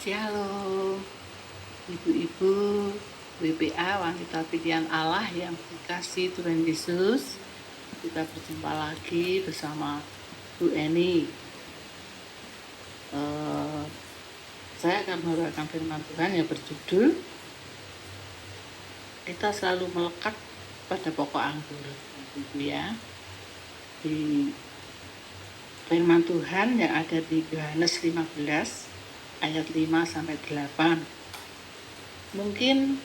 Shalom, ibu-ibu WPA wanita pilihan Allah yang dikasihi Tuhan Yesus. Kita berjumpa lagi bersama Bu Eni. Saya akan membawakan firman Tuhan yang berjudul kita selalu melekat pada pokok anggur, ibu ya. Di firman Tuhan yang ada di Yohanes 15 ayat 5-8. Mungkin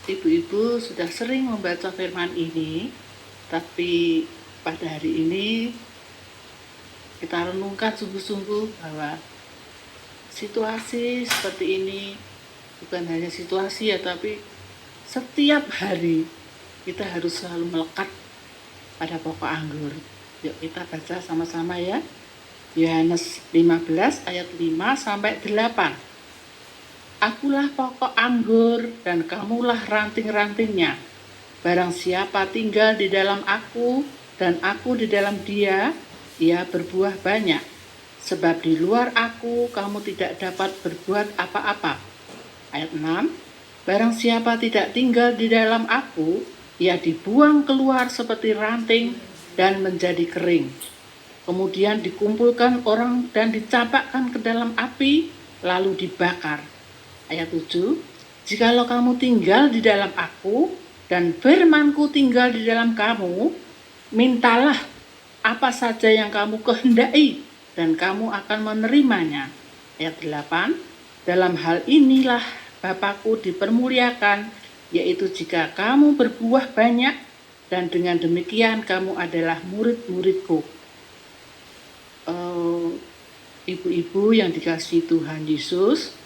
ibu-ibu sudah sering membaca firman ini, tapi pada hari ini kita renungkan sungguh-sungguh bahwa situasi seperti ini bukan hanya situasi ya, tapi setiap hari kita harus selalu melekat pada pokok anggur. Yuk kita baca sama-sama ya. Yohanes 15 ayat 5-8. Akulah pokok anggur dan kamulah ranting-rantingnya. Barang siapa tinggal di dalam aku dan aku di dalam dia, ia berbuah banyak. Sebab di luar aku kamu tidak dapat berbuat apa-apa. Ayat 6. Barang siapa tidak tinggal di dalam aku, ia dibuang keluar seperti ranting dan menjadi kering. Kemudian dikumpulkan orang dan dicampakkan ke dalam api, lalu dibakar. Ayat 7, jikalau kamu tinggal di dalam aku, dan firmanku tinggal di dalam kamu, mintalah apa saja yang kamu kehendaki, dan kamu akan menerimanya. Ayat 8, dalam hal inilah Bapakku dipermuliakan, yaitu jika kamu berbuah banyak, dan dengan demikian kamu adalah murid-muridku. Ibu-ibu yang dikasihi Tuhan Yesus,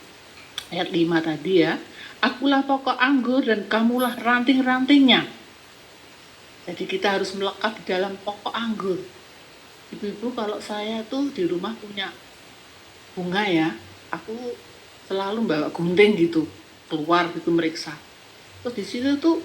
ayat 5 tadi ya, akulah pokok anggur dan kamulah ranting-rantingnya. Jadi kita harus melekat di dalam pokok anggur. Ibu-ibu, kalau saya tuh di rumah punya bunga ya, aku selalu bawa gunting gitu, keluar gitu meriksa. Terus di situ tuh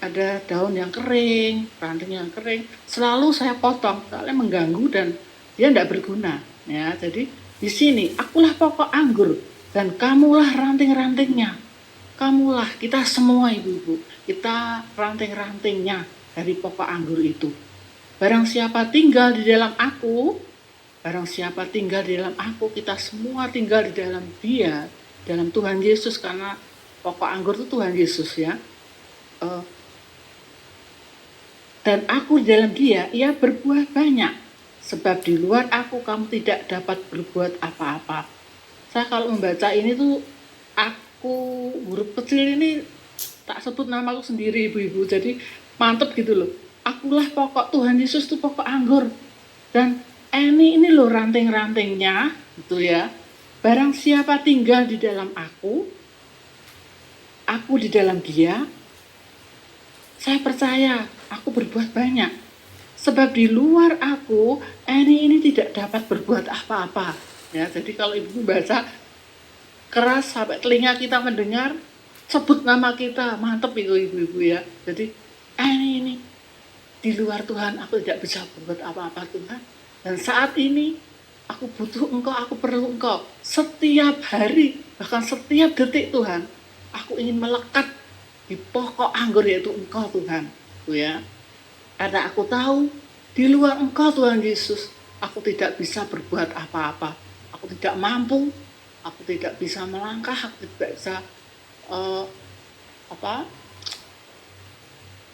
ada daun yang kering, ranting yang kering, selalu saya potong, soalnya mengganggu dan dia tidak berguna. Ya, jadi di sini akulah pokok anggur dan kamulah ranting-rantingnya. Kamulah, kita semua ibu-ibu, kita ranting-rantingnya dari pokok anggur itu. Barang siapa tinggal di dalam aku, kita semua tinggal di dalam dia, dalam Tuhan Yesus, karena pokok anggur itu Tuhan Yesus ya. Dan aku di dalam dia, ia berbuah banyak. Sebab di luar aku kamu tidak dapat berbuat apa-apa. Saya kalau membaca ini tuh, aku huruf kecil ini tak sebut namaku sendiri ibu-ibu. Jadi mantep gitu loh. Akulah pokok, Tuhan Yesus tuh pokok anggur. Dan ini loh ranting-rantingnya gitu ya. Barang siapa tinggal di dalam aku di dalam dia, saya percaya aku berbuat banyak. Sebab di luar aku, ini tidak dapat berbuat apa-apa. Ya, jadi kalau ibu baca keras sampai telinga kita mendengar, sebut nama kita, mantep itu ibu-ibu ya. Jadi ini di luar Tuhan aku tidak bisa berbuat apa-apa Tuhan. Dan saat ini aku butuh Engkau, aku perlu Engkau. Setiap hari, bahkan setiap detik Tuhan, aku ingin melekat di pokok anggur yaitu Engkau Tuhan. Tuh ya. Karena aku tahu di luar Engkau Tuhan Yesus, aku tidak bisa berbuat apa-apa. Aku tidak mampu, aku tidak bisa melangkah, aku tidak bisa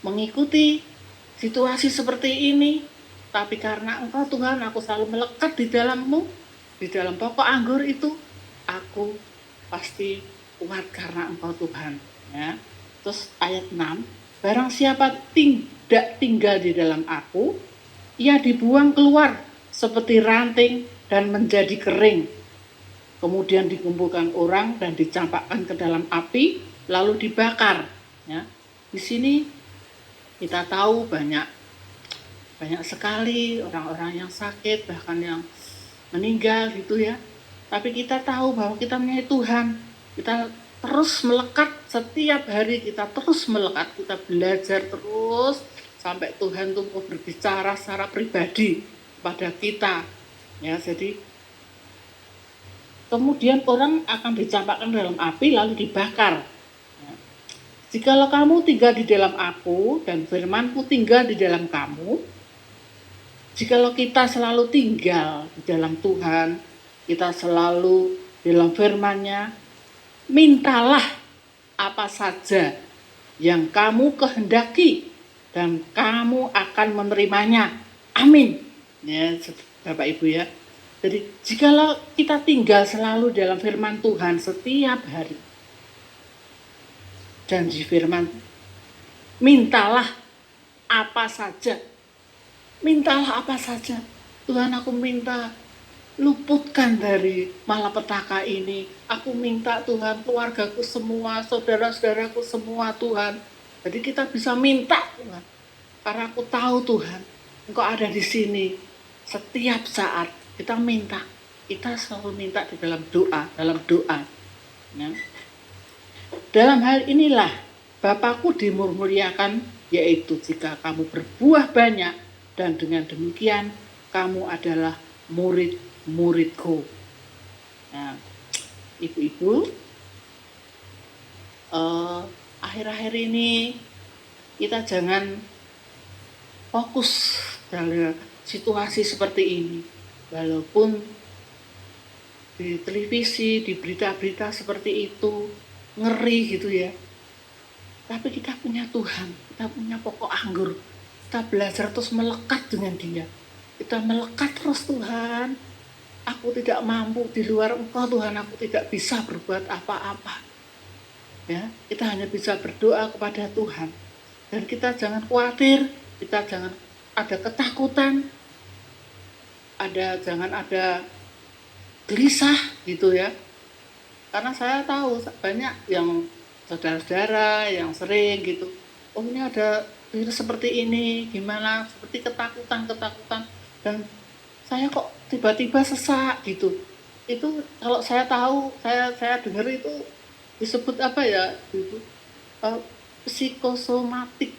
mengikuti situasi seperti ini. Tapi karena Engkau Tuhan, aku selalu melekat di dalam-Mu, di dalam pokok anggur itu, aku pasti kuat karena Engkau Tuhan. Ya. Terus ayat 6, barang siapa tidak tinggal di dalam aku, ia dibuang keluar seperti ranting dan menjadi kering. Kemudian dikumpulkan orang dan dicampakkan ke dalam api, lalu dibakar. Ya. Di sini kita tahu banyak sekali orang-orang yang sakit, bahkan yang meninggal gitu ya. Tapi kita tahu bahwa kita punya Tuhan. Kita terus melekat setiap hari, kita terus melekat, kita belajar terus sampai Tuhan tuh mau berbicara secara pribadi pada kita. Ya, jadi kemudian orang akan dicampakkan dalam api lalu dibakar. Jikalau kamu tinggal di dalam aku dan firman-Ku tinggal di dalam kamu, jikalau kita selalu tinggal di dalam Tuhan, kita selalu dalam firman-Nya, mintalah apa saja yang kamu kehendaki dan kamu akan menerimanya. Amin. Ya, Bapak Ibu ya. Jadi jikalau kita tinggal selalu dalam firman Tuhan setiap hari, janji firman, mintalah apa saja. Mintalah apa saja. Tuhan, aku minta luputkan dari malapetaka ini. Aku minta Tuhan, keluargaku semua, saudara-saudaraku semua Tuhan. Jadi kita bisa minta Tuhan. Karena aku tahu Tuhan, Engkau ada di sini. Setiap saat kita minta. Kita selalu minta di dalam doa. Ya. Dalam hal inilah Bapakku dimurmuliakan, yaitu jika kamu berbuah banyak, dan dengan demikian kamu adalah murid-muridku. Nah, ibu-ibu, akhir-akhir ini kita jangan fokus dalam situasi seperti ini. Walaupun di televisi, di berita-berita seperti itu, ngeri gitu ya. Tapi kita punya Tuhan, kita punya pokok anggur. Kita belajar terus melekat dengan Dia. Kita melekat terus, Tuhan. Aku tidak mampu, di luar Engkau Tuhan, aku tidak bisa berbuat apa-apa. Ya, kita hanya bisa berdoa kepada Tuhan. Dan kita jangan khawatir, kita jangan ada ketakutan, jangan ada gelisah gitu ya. Karena saya tahu banyak yang saudara-saudara yang sering gitu, oh ini ada virus seperti ini, gimana, seperti ketakutan, dan saya kok tiba-tiba sesak gitu. Itu kalau saya tahu, saya dengar itu disebut apa ya, itu psikosomatik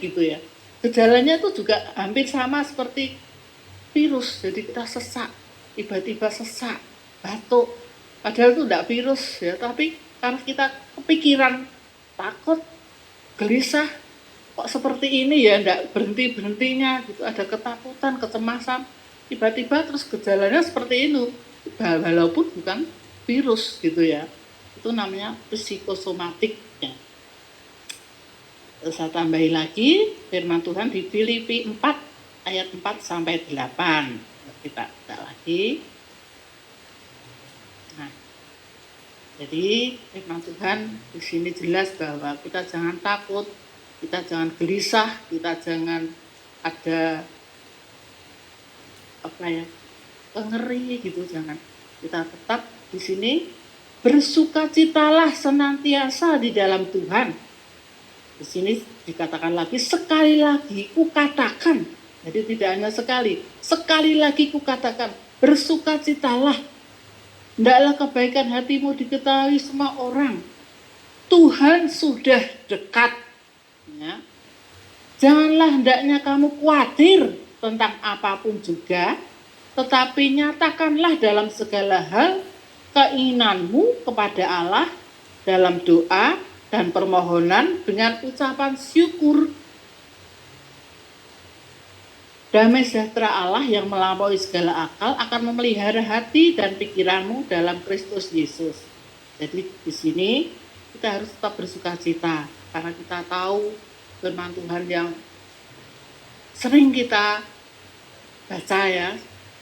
gitu ya. Gejalanya itu juga hampir sama seperti virus, jadi kita sesak, tiba-tiba sesak, batuk, padahal itu tidak virus ya, tapi karena kita kepikiran, takut, gelisah, kok seperti ini ya, tidak berhentinya gitu, ada ketakutan, kecemasan, tiba-tiba terus gejalanya seperti itu, walaupun bukan virus gitu ya. Itu namanya psikosomatik ya. Saya tambahi lagi firman Tuhan di Filipi 4 ayat 4 sampai 8. Kita baca lagi. Nah, jadi firman Tuhan di sini jelas bahwa kita jangan takut, kita jangan gelisah, kita jangan ada ngeri gitu, jangan. Kita tetap di sini bersukacitalah senantiasa di dalam Tuhan. Di sini dikatakan lagi, sekali lagi kukatakan. Jadi tidak hanya sekali lagi kukatakan, bersukacitalah. Hendaklah kebaikan hatimu diketahui semua orang. Tuhan sudah dekat. Ya. Janganlah hendaknya kamu khawatir tentang apapun juga, tetapi nyatakanlah dalam segala hal keinginanmu kepada Allah dalam doa dan permohonan dengan ucapan syukur. Damai sejahtera Allah yang melampaui segala akal akan memelihara hati dan pikiranmu dalam Kristus Yesus. Jadi di sini kita harus tetap bersukacita karena kita tahu firman Tuhan yang sering kita baca ya,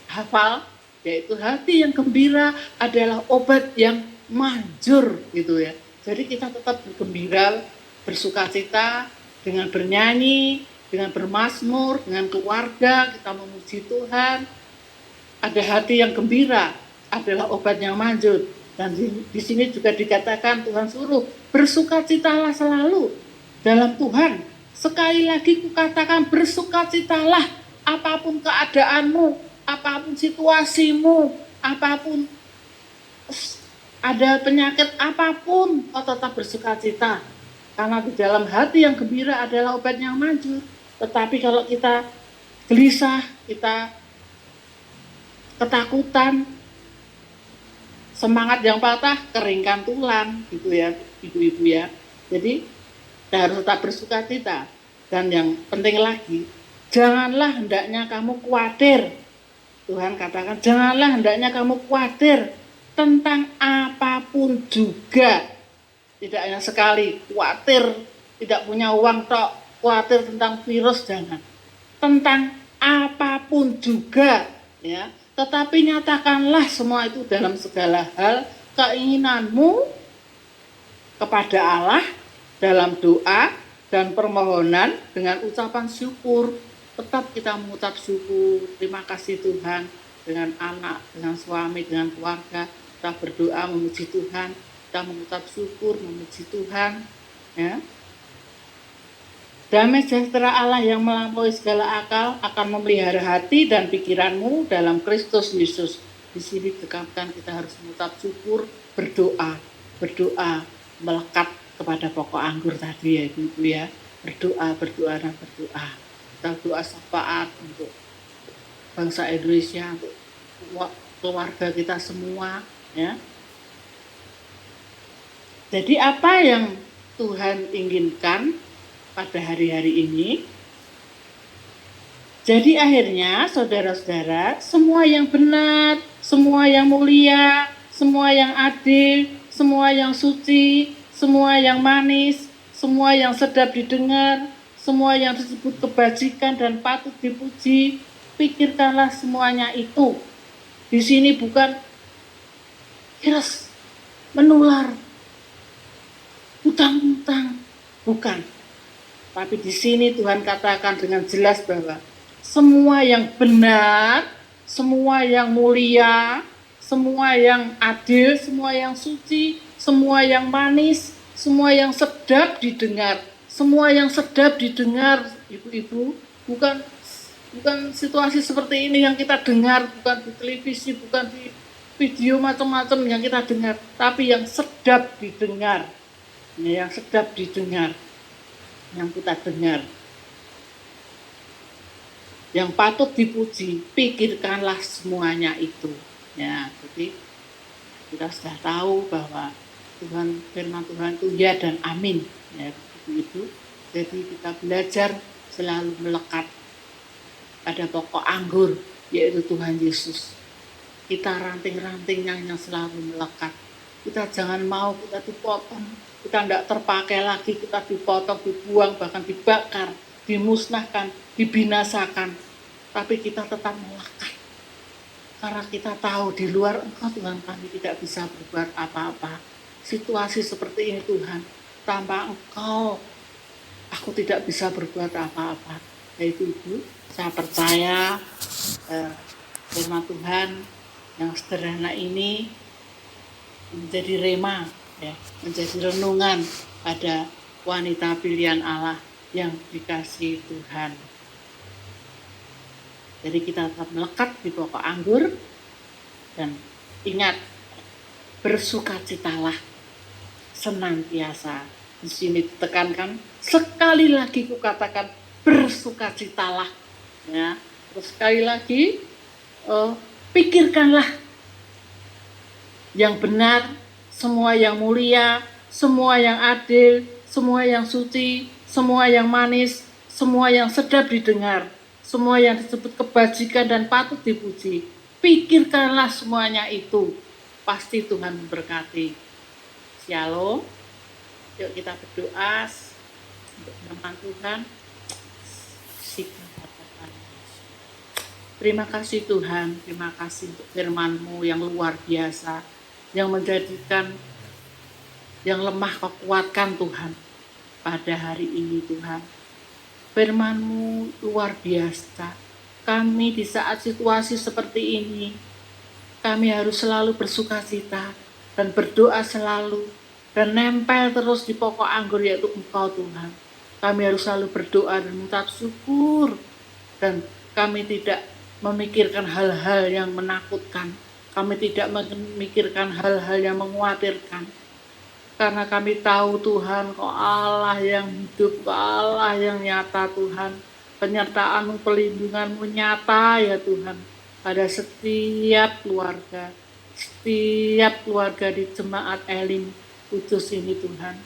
hafal, yaitu hati yang gembira adalah obat yang manjur gitu ya. Jadi kita tetap bergembira, bersukacita dengan bernyanyi, dengan bermazmur, dengan keluarga, kita memuji Tuhan. Ada hati yang gembira adalah obat yang manjur. Dan di sini juga dikatakan Tuhan suruh bersukacitalah selalu dalam Tuhan. Sekali lagi kukatakan bersukacitalah apapun keadaanmu, apapun situasimu, apapun ada penyakit apapun, kau tetap bersukacita. Karena di dalam hati yang gembira adalah obat yang manjur. Tetapi kalau kita gelisah, kita ketakutan, semangat yang patah, keringkan tulang, gitu ya, ibu-ibu ya. Jadi kita harus tetap bersuka cita. Dan yang penting lagi, janganlah hendaknya kamu khawatir. Tuhan katakan, janganlah hendaknya kamu khawatir tentang apapun juga. Tidak hanya sekali khawatir tidak punya uang tok, khawatir tentang virus, jangan. Tentang apapun juga, ya. Tetapi nyatakanlah semua itu dalam segala hal keinginanmu kepada Allah dalam doa dan permohonan dengan ucapan syukur. Tetap kita mengucap syukur, terima kasih Tuhan, dengan anak, dengan suami, dengan keluarga. Kita berdoa memuji Tuhan, kita mengucap syukur, memuji Tuhan, ya. Damai sejahtera Allah yang melampaui segala akal akan memelihara hati dan pikiranmu dalam Kristus Yesus. Di sini ditekankan kita harus mengucap syukur, berdoa melekat kepada pokok anggur tadi ya Ibu ya. Berdoa dan berdoa. Kita doa syafaat untuk bangsa Indonesia, untuk keluarga kita semua, ya. Jadi apa yang Tuhan inginkan pada hari-hari ini? Jadi akhirnya saudara-saudara, semua yang benar, semua yang mulia, semua yang adil, semua yang suci, semua yang manis, semua yang sedap didengar, semua yang disebut kebajikan dan patut dipuji, pikirkanlah semuanya itu. Di sini bukan virus menular, hutang-hutang, bukan. Tapi di sini Tuhan katakan dengan jelas bahwa semua yang benar, semua yang mulia, semua yang adil, semua yang suci, semua yang manis, semua yang sedap didengar, semua yang sedap didengar, ibu-ibu, bukan situasi seperti ini yang kita dengar, bukan di televisi, bukan di video macam-macam yang kita dengar, tapi yang sedap didengar, yang sedap didengar, yang kita dengar, yang patut dipuji, pikirkanlah semuanya itu. Ya, jadi kita sudah tahu bahwa Tuhan, firman Tuhan itu ya dan amin, ya begitu. Jadi kita belajar selalu melekat pada pokok anggur, yaitu Tuhan Yesus. Kita ranting-rantingnya yang selalu melekat. Kita jangan mau kita dipotong, kita tidak terpakai lagi, kita dipotong, dibuang, bahkan dibakar, dimusnahkan, dibinasakan. Tapi kita tetap melekat. Karena kita tahu di luar Engkau Tuhan kami tidak bisa berbuat apa-apa. Situasi seperti ini Tuhan, tanpa Engkau aku tidak bisa berbuat apa-apa. Yaitu Ibu, saya percaya firman Tuhan yang sederhana ini menjadi rema, ya, menjadi renungan pada wanita pilihan Allah yang dikasihi Tuhan. Jadi kita tetap melekat di pokok anggur dan ingat, bersukacitalah senantiasa. Di sini ditekankan, sekali lagi kukatakan bersukacitalah, ya. Terus sekali lagi pikirkanlah yang benar, semua yang mulia, semua yang adil, semua yang suci, semua yang manis, semua yang sedap didengar, semua yang disebut kebajikan dan patut dipuji. Pikirkanlah semuanya itu. Pasti Tuhan memberkati. Shalom. Yuk kita berdoa untuk firman Tuhan. Terima kasih Tuhan, terima kasih untuk firman-Mu yang luar biasa, yang menjadikan yang lemah Kau kuatkan Tuhan pada hari ini Tuhan. Firman-Mu luar biasa. Kami di saat situasi seperti ini, kami harus selalu bersukacita dan berdoa selalu dan nempel terus di pokok anggur yaitu Engkau Tuhan. Kami harus selalu berdoa dan mengucap syukur, dan kami tidak memikirkan hal-hal yang menakutkan. Kami tidak memikirkan hal-hal yang mengkhawatirkan. Karena kami tahu Tuhan, Kau Allah yang hidup, Kau Allah yang nyata Tuhan. Penyertaan-Mu, pelindungan-Mu nyata ya Tuhan. pada setiap keluarga di jemaat Elim Kudus ini Tuhan.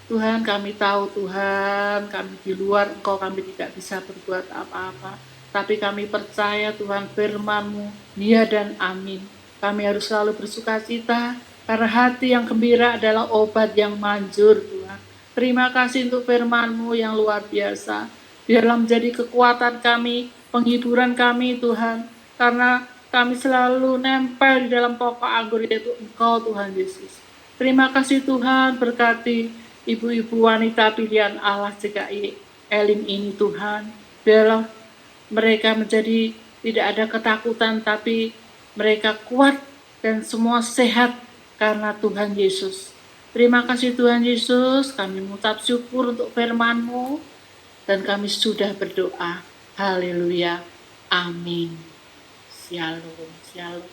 Tuhan, kami tahu Tuhan, kami di luar Engkau kami tidak bisa berbuat apa-apa. Tapi kami percaya Tuhan firman-Mu, ya dan amin. Kami harus selalu bersuka cita, karena hati yang gembira adalah obat yang manjur Tuhan. Terima kasih untuk firman-Mu yang luar biasa. Biarlah menjadi kekuatan kami, penghiburan kami Tuhan. Karena kami selalu nempel di dalam pokok anggur yaitu Engkau Tuhan Yesus. Terima kasih Tuhan, berkati ibu-ibu wanita pilihan Allah GKI Elim ini Tuhan. Biarlah mereka menjadi tidak ada ketakutan, tapi mereka kuat dan semua sehat karena Tuhan Yesus. Terima kasih Tuhan Yesus, kami mengucap syukur untuk firman-Mu dan kami sudah berdoa. Haleluya. Amin. Shalom. Shalom.